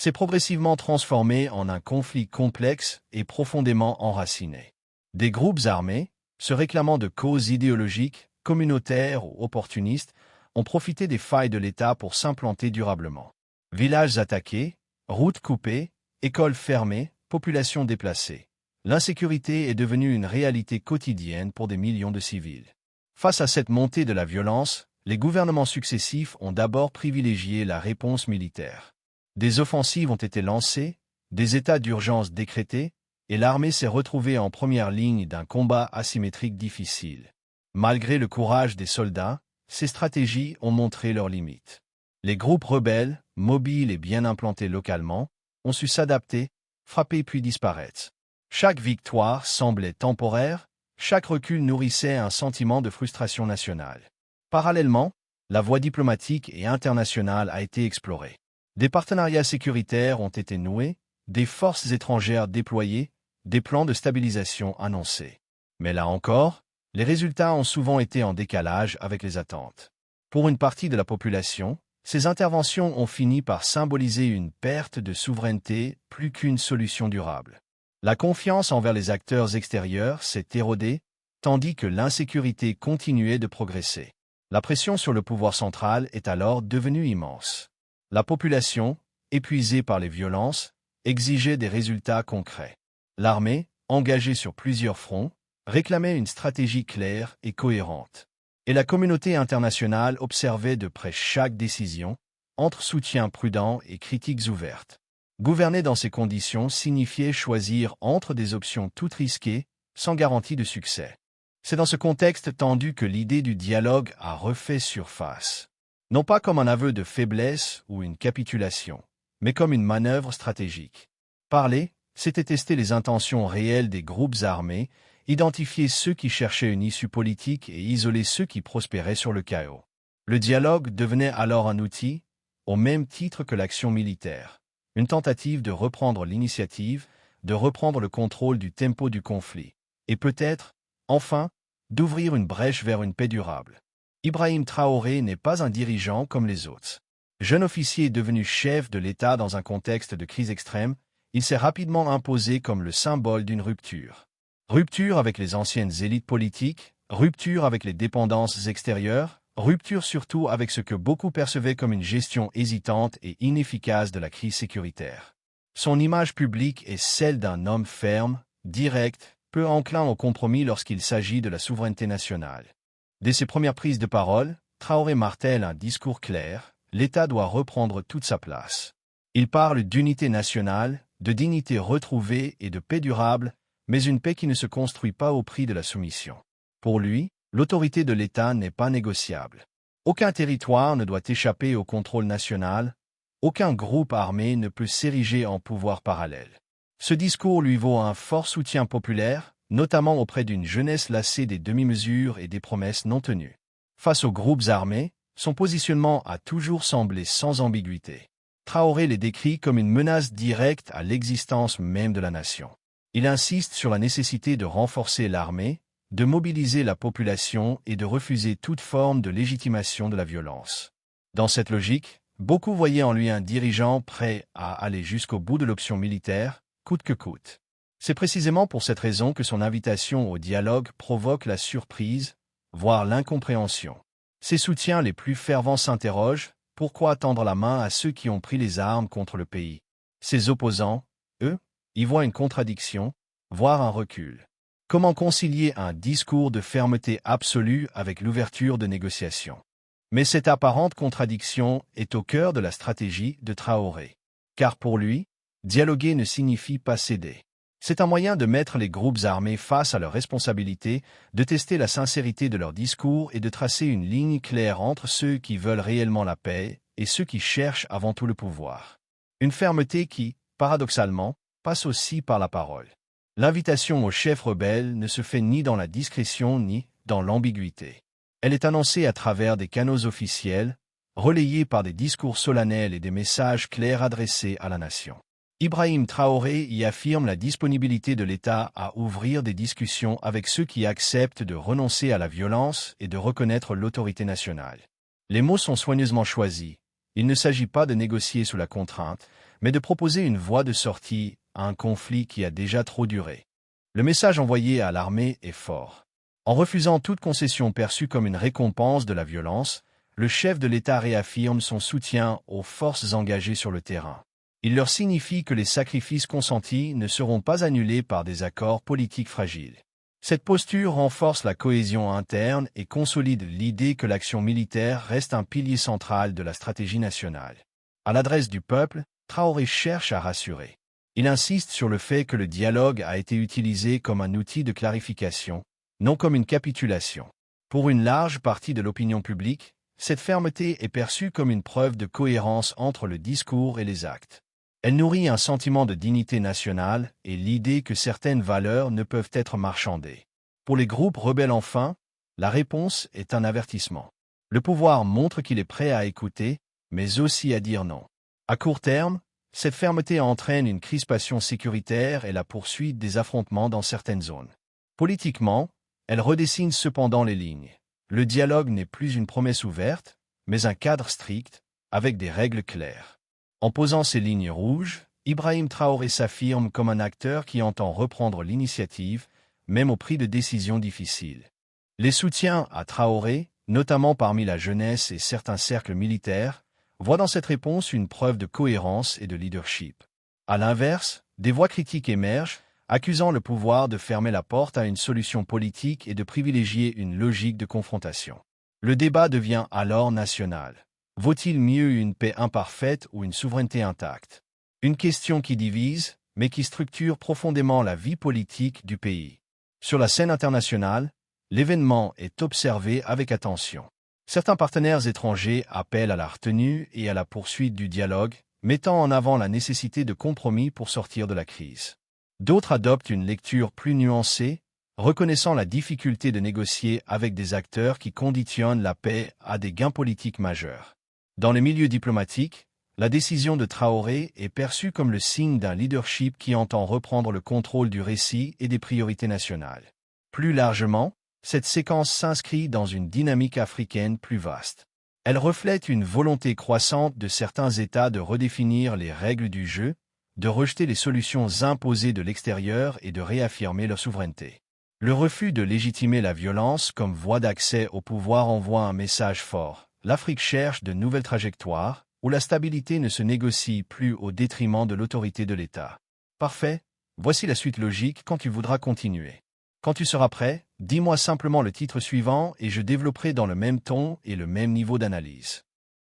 s'est progressivement transformé en un conflit complexe et profondément enraciné. Des groupes armés, se réclamant de causes idéologiques, communautaires ou opportunistes, ont profité des failles de l'État pour s'implanter durablement. Villages attaqués, routes coupées, écoles fermées, populations déplacées. L'insécurité est devenue une réalité quotidienne pour des millions de civils. Face à cette montée de la violence, les gouvernements successifs ont d'abord privilégié la réponse militaire. Des offensives ont été lancées, des états d'urgence décrétés, et l'armée s'est retrouvée en première ligne d'un combat asymétrique difficile. Malgré le courage des soldats, ces stratégies ont montré leurs limites. Les groupes rebelles, mobiles et bien implantés localement, ont su s'adapter, frapper puis disparaître. Chaque victoire semblait temporaire, chaque recul nourrissait un sentiment de frustration nationale. Parallèlement, la voie diplomatique et internationale a été explorée. Des partenariats sécuritaires ont été noués, des forces étrangères déployées, des plans de stabilisation annoncés. Mais là encore, les résultats ont souvent été en décalage avec les attentes. Pour une partie de la population, ces interventions ont fini par symboliser une perte de souveraineté plus qu'une solution durable. La confiance envers les acteurs extérieurs s'est érodée, tandis que l'insécurité continuait de progresser. La pression sur le pouvoir central est alors devenue immense. La population, épuisée par les violences, exigeait des résultats concrets. L'armée, engagée sur plusieurs fronts, réclamait une stratégie claire et cohérente. Et la communauté internationale observait de près chaque décision, entre soutien prudent et critiques ouvertes. Gouverner dans ces conditions signifiait choisir entre des options toutes risquées, sans garantie de succès. C'est dans ce contexte tendu que l'idée du dialogue a refait surface. Non pas comme un aveu de faiblesse ou une capitulation, mais comme une manœuvre stratégique. Parler, c'était tester les intentions réelles des groupes armés, identifier ceux qui cherchaient une issue politique et isoler ceux qui prospéraient sur le chaos. Le dialogue devenait alors un outil, au même titre que l'action militaire. Une tentative de reprendre l'initiative, de reprendre le contrôle du tempo du conflit, et peut-être, enfin, d'ouvrir une brèche vers une paix durable. Ibrahim Traoré n'est pas un dirigeant comme les autres. Jeune officier devenu chef de l'État dans un contexte de crise extrême, il s'est rapidement imposé comme le symbole d'une rupture. Rupture avec les anciennes élites politiques, rupture avec les dépendances extérieures, rupture surtout avec ce que beaucoup percevaient comme une gestion hésitante et inefficace de la crise sécuritaire. Son image publique est celle d'un homme ferme, direct, peu enclin au compromis lorsqu'il s'agit de la souveraineté nationale. Dès ses premières prises de parole, Traoré martèle un discours clair, l'État doit reprendre toute sa place. Il parle d'unité nationale, de dignité retrouvée et de paix durable, mais une paix qui ne se construit pas au prix de la soumission. Pour lui, l'autorité de l'État n'est pas négociable. Aucun territoire ne doit échapper au contrôle national, aucun groupe armé ne peut s'ériger en pouvoir parallèle. Ce discours lui vaut un fort soutien populaire, notamment auprès d'une jeunesse lassée des demi-mesures et des promesses non tenues. Face aux groupes armés, son positionnement a toujours semblé sans ambiguïté. Traoré les décrit comme une menace directe à l'existence même de la nation. Il insiste sur la nécessité de renforcer l'armée, de mobiliser la population et de refuser toute forme de légitimation de la violence. Dans cette logique, beaucoup voyaient en lui un dirigeant prêt à aller jusqu'au bout de l'option militaire, coûte que coûte. C'est précisément pour cette raison que son invitation au dialogue provoque la surprise, voire l'incompréhension. Ses soutiens les plus fervents s'interrogent, pourquoi tendre la main à ceux qui ont pris les armes contre le pays? Ses opposants, eux, y voient une contradiction, voire un recul. Comment concilier un discours de fermeté absolue avec l'ouverture de négociations? Mais cette apparente contradiction est au cœur de la stratégie de Traoré. Car pour lui, dialoguer ne signifie pas céder. C'est un moyen de mettre les groupes armés face à leurs responsabilités, de tester la sincérité de leur discours et de tracer une ligne claire entre ceux qui veulent réellement la paix et ceux qui cherchent avant tout le pouvoir. Une fermeté qui, paradoxalement, passe aussi par la parole. L'invitation au chef rebelle ne se fait ni dans la discrétion ni dans l'ambiguïté. Elle est annoncée à travers des canaux officiels, relayée par des discours solennels et des messages clairs adressés à la nation. Ibrahim Traoré y affirme la disponibilité de l'État à ouvrir des discussions avec ceux qui acceptent de renoncer à la violence et de reconnaître l'autorité nationale. Les mots sont soigneusement choisis. Il ne s'agit pas de négocier sous la contrainte, mais de proposer une voie de sortie à un conflit qui a déjà trop duré. Le message envoyé à l'armée est fort. En refusant toute concession perçue comme une récompense de la violence, le chef de l'État réaffirme son soutien aux forces engagées sur le terrain. Il leur signifie que les sacrifices consentis ne seront pas annulés par des accords politiques fragiles. Cette posture renforce la cohésion interne et consolide l'idée que l'action militaire reste un pilier central de la stratégie nationale. À l'adresse du peuple, Traoré cherche à rassurer. Il insiste sur le fait que le dialogue a été utilisé comme un outil de clarification, non comme une capitulation. Pour une large partie de l'opinion publique, cette fermeté est perçue comme une preuve de cohérence entre le discours et les actes. Elle nourrit un sentiment de dignité nationale et l'idée que certaines valeurs ne peuvent être marchandées. Pour les groupes rebelles enfin, la réponse est un avertissement. Le pouvoir montre qu'il est prêt à écouter, mais aussi à dire non. À court terme, cette fermeté entraîne une crispation sécuritaire et la poursuite des affrontements dans certaines zones. Politiquement, elle redessine cependant les lignes. Le dialogue n'est plus une promesse ouverte, mais un cadre strict, avec des règles claires. En posant ces lignes rouges, Ibrahim Traoré s'affirme comme un acteur qui entend reprendre l'initiative, même au prix de décisions difficiles. Les soutiens à Traoré, notamment parmi la jeunesse et certains cercles militaires, voient dans cette réponse une preuve de cohérence et de leadership. À l'inverse, des voix critiques émergent, accusant le pouvoir de fermer la porte à une solution politique et de privilégier une logique de confrontation. Le débat devient alors national. Vaut-il mieux une paix imparfaite ou une souveraineté intacte? Une question qui divise, mais qui structure profondément la vie politique du pays. Sur la scène internationale, l'événement est observé avec attention. Certains partenaires étrangers appellent à la retenue et à la poursuite du dialogue, mettant en avant la nécessité de compromis pour sortir de la crise. D'autres adoptent une lecture plus nuancée, reconnaissant la difficulté de négocier avec des acteurs qui conditionnent la paix à des gains politiques majeurs. Dans les milieux diplomatiques, la décision de Traoré est perçue comme le signe d'un leadership qui entend reprendre le contrôle du récit et des priorités nationales. Plus largement, cette séquence s'inscrit dans une dynamique africaine plus vaste. Elle reflète une volonté croissante de certains États de redéfinir les règles du jeu, de rejeter les solutions imposées de l'extérieur et de réaffirmer leur souveraineté. Le refus de légitimer la violence comme voie d'accès au pouvoir envoie un message fort. L'Afrique cherche de nouvelles trajectoires, où la stabilité ne se négocie plus au détriment de l'autorité de l'État. Parfait, voici la suite logique quand tu voudras continuer. Quand tu seras prêt, dis-moi simplement le titre suivant et je développerai dans le même ton et le même niveau d'analyse.